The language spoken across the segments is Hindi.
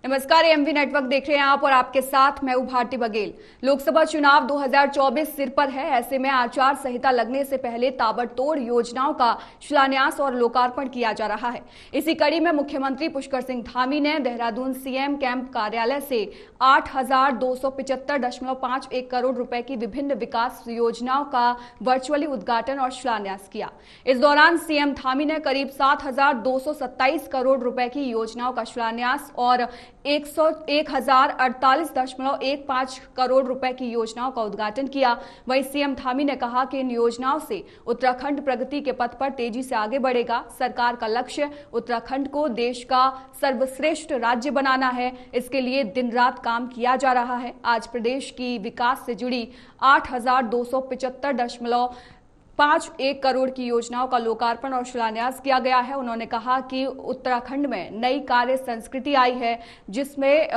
नमस्कार, एमवी नेटवर्क देख रहे हैं आप और आपके साथ मैं हूं भारती बघेल। लोकसभा चुनाव 2024 सिर पर है। ऐसे में आचार संहिता लगने से पहले ताबड़तोड़ योजनाओं का शिलान्यास और लोकार्पण किया जा रहा है। इसी कड़ी में मुख्यमंत्री पुष्कर सिंह धामी ने देहरादून सीएम कैंप कार्यालय से 8,275.51 करोड़ रुपए की विभिन्न विकास योजनाओं का वर्चुअली उद्घाटन और शिलान्यास किया। इस दौरान सीएम धामी ने करीब 7,227 करोड़ रुपए की योजनाओं का शिलान्यास और 1,048.15 करोड़ रुपए की योजनाओं का उद्घाटन किया। वहीं सीएम धामी ने कहा कि इन योजनाओं से उत्तराखंड प्रगति के पथ पर तेजी से आगे बढ़ेगा। सरकार का लक्ष्य उत्तराखंड को देश का सर्वश्रेष्ठ राज्य बनाना है। इसके लिए दिन रात काम किया जा रहा है। आज प्रदेश की विकास से जुड़ी 8,275.51 करोड़ की योजनाओं का लोकार्पण और शिलान्यास किया गया है। उन्होंने कहा कि उत्तराखंड में नई कार्य संस्कृति आई है, जिसमें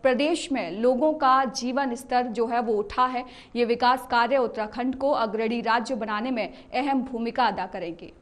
प्रदेश में लोगों का जीवन स्तर जो है वो उठा है। ये विकास कार्य उत्तराखंड को अग्रणी राज्य बनाने में अहम भूमिका अदा करेंगे।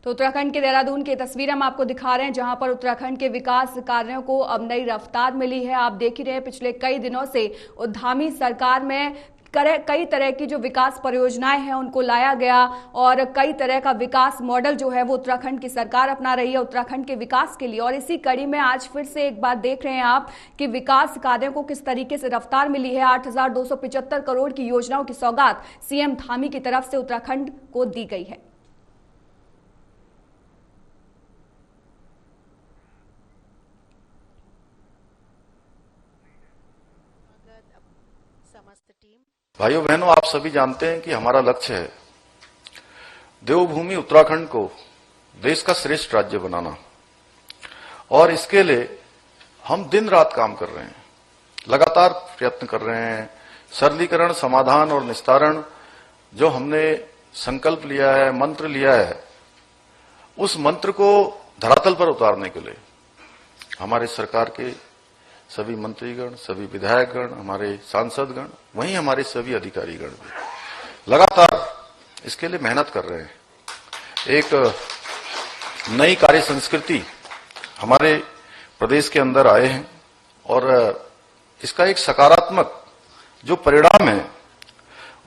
तो उत्तराखंड के देहरादून की तस्वीर हम आपको दिखा रहे हैं, जहां पर उत्तराखंड के विकास कार्यों को अब नई रफ्तार मिली है। आप देख ही रहे हैं, पिछले कई दिनों से धामी सरकार में कई तरह की जो विकास परियोजनाएं हैं उनको लाया गया और कई तरह का विकास मॉडल जो है वो उत्तराखंड की सरकार अपना रही है उत्तराखंड के विकास के लिए। और इसी कड़ी में आज फिर से एक बार देख रहे हैं आप कि विकास कार्यों को किस तरीके से रफ्तार मिली है। 8,275 करोड़ की योजनाओं की सौगात सीएम धामी की तरफ से उत्तराखंड को दी गई है। भाइयों बहनों, आप सभी जानते हैं कि हमारा लक्ष्य है देवभूमि उत्तराखंड को देश का श्रेष्ठ राज्य बनाना। और इसके लिए हम दिन रात काम कर रहे हैं, लगातार प्रयत्न कर रहे हैं। सरलीकरण, समाधान और निस्तारण जो हमने संकल्प लिया है, मंत्र लिया है, उस मंत्र को धरातल पर उतारने के लिए हमारे सरकार के सभी मंत्रीगण, सभी विधायकगण, हमारे सांसदगण, वहीं हमारे सभी अधिकारीगण भी लगातार इसके लिए मेहनत कर रहे हैं। एक नई कार्य संस्कृति हमारे प्रदेश के अंदर आए हैं और इसका एक सकारात्मक जो परिणाम है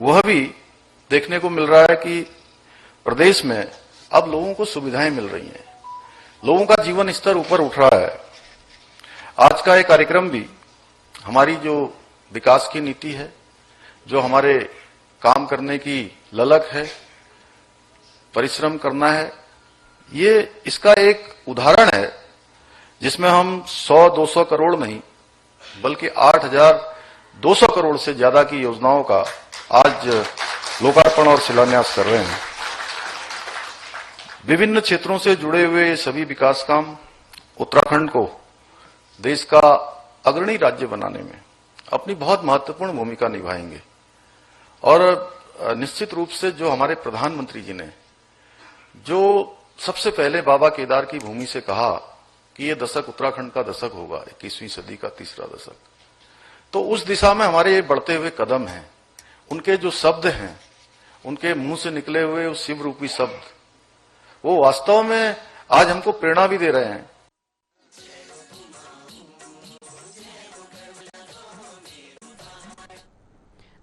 वह भी देखने को मिल रहा है कि प्रदेश में अब लोगों को सुविधाएं मिल रही हैं, लोगों का जीवन स्तर ऊपर उठ रहा है। आज का ये कार्यक्रम भी हमारी जो विकास की नीति है, जो हमारे काम करने की ललक है, परिश्रम करना है, ये इसका एक उदाहरण है जिसमें हम 100-200 करोड़ नहीं बल्कि 8,200 करोड़ से ज्यादा की योजनाओं का आज लोकार्पण और शिलान्यास कर रहे हैं। विभिन्न क्षेत्रों से जुड़े हुए सभी विकास काम उत्तराखंड को देश का अग्रणी राज्य बनाने में अपनी बहुत महत्वपूर्ण भूमिका निभाएंगे। और निश्चित रूप से जो हमारे प्रधानमंत्री जी ने जो सबसे पहले बाबा केदार की भूमि से कहा कि ये दशक उत्तराखंड का दशक होगा, 21वीं सदी का तीसरा दशक, तो उस दिशा में हमारे ये बढ़ते हुए कदम हैं। उनके जो शब्द हैं, उनके मुंह से निकले हुए उस शिव रूपी शब्द, वो वास्तव में आज हमको प्रेरणा भी दे रहे हैं।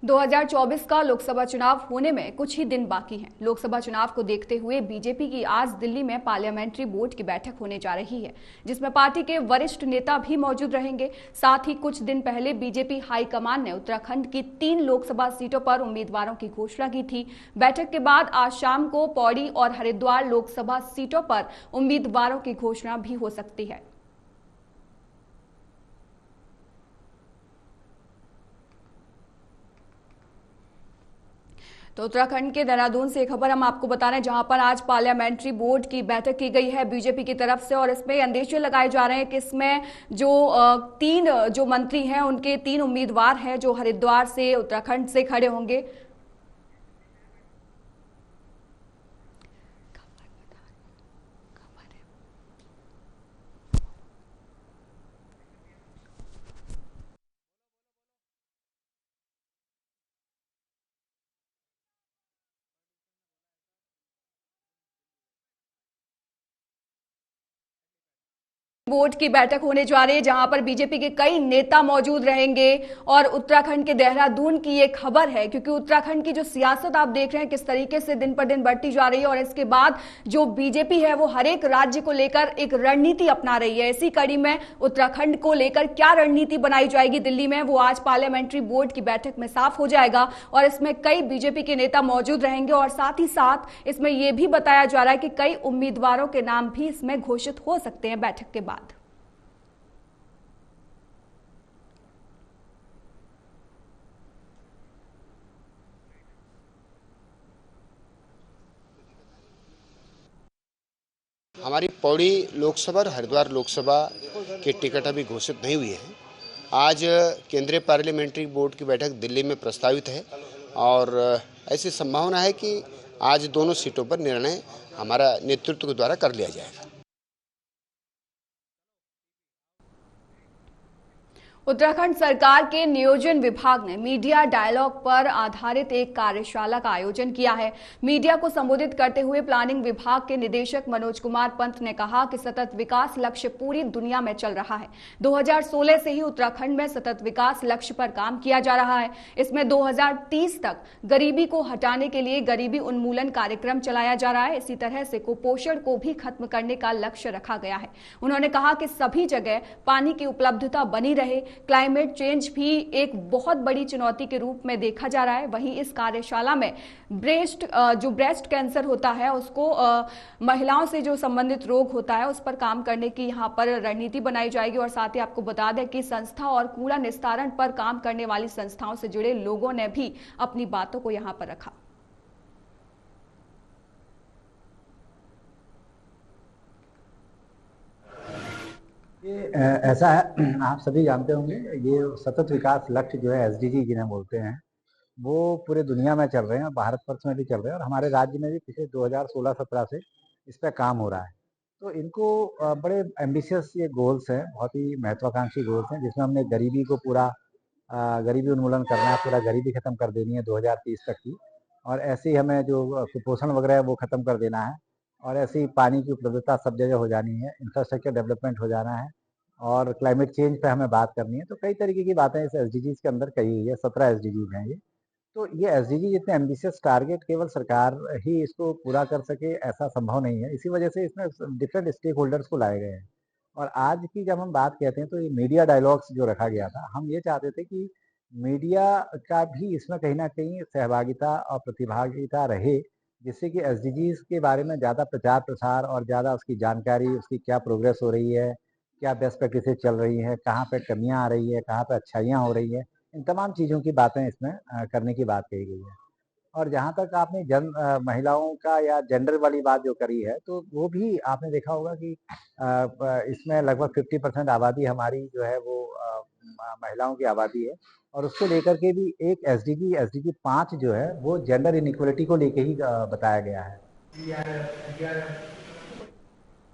2024 का लोकसभा चुनाव होने में कुछ ही दिन बाकी हैं। लोकसभा चुनाव को देखते हुए बीजेपी की आज दिल्ली में पार्लियामेंट्री बोर्ड की बैठक होने जा रही है, जिसमें पार्टी के वरिष्ठ नेता भी मौजूद रहेंगे। साथ ही कुछ दिन पहले बीजेपी हाईकमान ने उत्तराखंड की 3 लोकसभा सीटों पर उम्मीदवारों की घोषणा की थी। बैठक के बाद आज शाम को पौड़ी और हरिद्वार लोकसभा सीटों पर उम्मीदवारों की घोषणा भी हो सकती है। तो उत्तराखंड के देहरादून से खबर हम आपको बता रहे हैं, जहां पर आज पार्लियामेंट्री बोर्ड की बैठक की गई है बीजेपी की तरफ से। और इसमें अंदेशे लगाए जा रहे हैं कि इसमें जो 3 जो मंत्री हैं उनके 3 उम्मीदवार हैं जो हरिद्वार से उत्तराखंड से खड़े होंगे। बोर्ड की बैठक होने जा रही है जहां पर बीजेपी के कई नेता मौजूद रहेंगे और उत्तराखंड के देहरादून की ये खबर है क्योंकि उत्तराखंड की जो सियासत आप देख रहे हैं किस तरीके से दिन पर दिन बढ़ती जा रही है और इसके बाद जो बीजेपी है वो हर एक राज्य को लेकर एक रणनीति अपना रही है। इसी कड़ी में उत्तराखंड को लेकर क्या रणनीति बनाई जाएगी दिल्ली में वो आज पार्लियामेंट्री बोर्ड की बैठक में साफ हो जाएगा और इसमें कई बीजेपी के नेता मौजूद रहेंगे और साथ ही साथ इसमें यह भी बताया जा रहा है कि कई उम्मीदवारों के नाम भी इसमें घोषित हो सकते हैं बैठक के बाद। हमारी पौड़ी लोकसभा और हरिद्वार लोकसभा की टिकट अभी घोषित नहीं हुई है। आज केंद्रीय पार्लियामेंट्री बोर्ड की बैठक दिल्ली में प्रस्तावित है और ऐसी संभावना है कि आज दोनों सीटों पर निर्णय हमारा नेतृत्व के द्वारा कर लिया जाएगा। उत्तराखंड सरकार के नियोजन विभाग ने मीडिया डायलॉग पर आधारित एक कार्यशाला का आयोजन किया है। मीडिया को संबोधित करते हुए प्लानिंग विभाग के निदेशक मनोज कुमार पंत ने कहा कि सतत विकास लक्ष्य पूरी दुनिया में चल रहा है। 2016 से ही उत्तराखंड में सतत विकास लक्ष्य पर काम किया जा रहा है। इसमें 2030 तक गरीबी को हटाने के लिए गरीबी उन्मूलन कार्यक्रम चलाया जा रहा है। इसी तरह से कुपोषण को भी खत्म करने का लक्ष्य रखा गया है। उन्होंने कहा कि सभी जगह पानी की उपलब्धता बनी रहे। क्लाइमेट चेंज भी एक बहुत बड़ी चुनौती के रूप में देखा जा रहा है। वहीं इस कार्यशाला में ब्रेस्ट कैंसर होता है उसको महिलाओं से जो संबंधित रोग होता है उस पर काम करने की यहाँ पर रणनीति बनाई जाएगी और साथ ही आपको बता दें कि संस्था और कूड़ा निस्तारण पर काम करने वाली संस्थाओं से जुड़े लोगों ने भी अपनी बातों को यहाँ पर रखा। ये ऐसा है, आप सभी जानते होंगे ये सतत विकास लक्ष्य जो है एसडीजी जिन्हें बोलते हैं वो पूरे दुनिया में चल रहे हैं, भारत वर्ष में भी चल रहे हैं और हमारे राज्य में भी पिछले 2016-17 से इस पर काम हो रहा है। तो इनको बड़े एम्बिशियस ये गोल्स हैं, बहुत ही महत्वाकांक्षी गोल्स हैं जिसमें हमने गरीबी को पूरा गरीबी उन्मूलन करना है, पूरा गरीबी खत्म कर देनी है 2030 तक की और ऐसे ही हमें जो कुपोषण वगैरह है वो खत्म कर देना है और ऐसे ही पानी की उपलब्धता सब जगह हो जानी है, इंफ्रास्ट्रक्चर डेवलपमेंट हो जाना है और क्लाइमेट चेंज पे हमें बात करनी है। तो कई तरीके की बातें इस एसडीजीज के अंदर कही हुई है, 17 एसडीजीज हैं ये। तो ये एसडीजी इतने एम्बिशियस टारगेट केवल सरकार ही इसको पूरा कर सके ऐसा संभव नहीं है। इसी वजह से इसमें डिफरेंट स्टेक होल्डर्स को लाए गए हैं और आज की जब हम बात कहते हैं तो ये मीडिया डायलॉग्स जो रखा गया था, हम ये चाहते थे कि मीडिया का भी इसमें कहीं ना कहीं सहभागिता और प्रतिभागिता रहे जिससे कि एसडीजीज के बारे में ज़्यादा प्रचार प्रसार और ज़्यादा उसकी जानकारी, उसकी क्या प्रोग्रेस हो रही है, क्या बेस्ट प्रैक्टिसेस चल रही है, कहाँ पे कमियां आ रही है, कहाँ पे अच्छाइयाँ हो रही है, इन तमाम चीज़ों की बातें इसमें करने की बात कही गई है। और जहाँ तक आपने महिलाओं का या जेंडर वाली बात जो करी है तो वो भी आपने देखा होगा कि इसमें लगभग 50% आबादी हमारी जो है वो महिलाओं की आबादी है और उसको लेकर के भी एक एसडीजी 5 जो है वो जेंडर इनइक्वलिटी को लेके ही बताया गया है।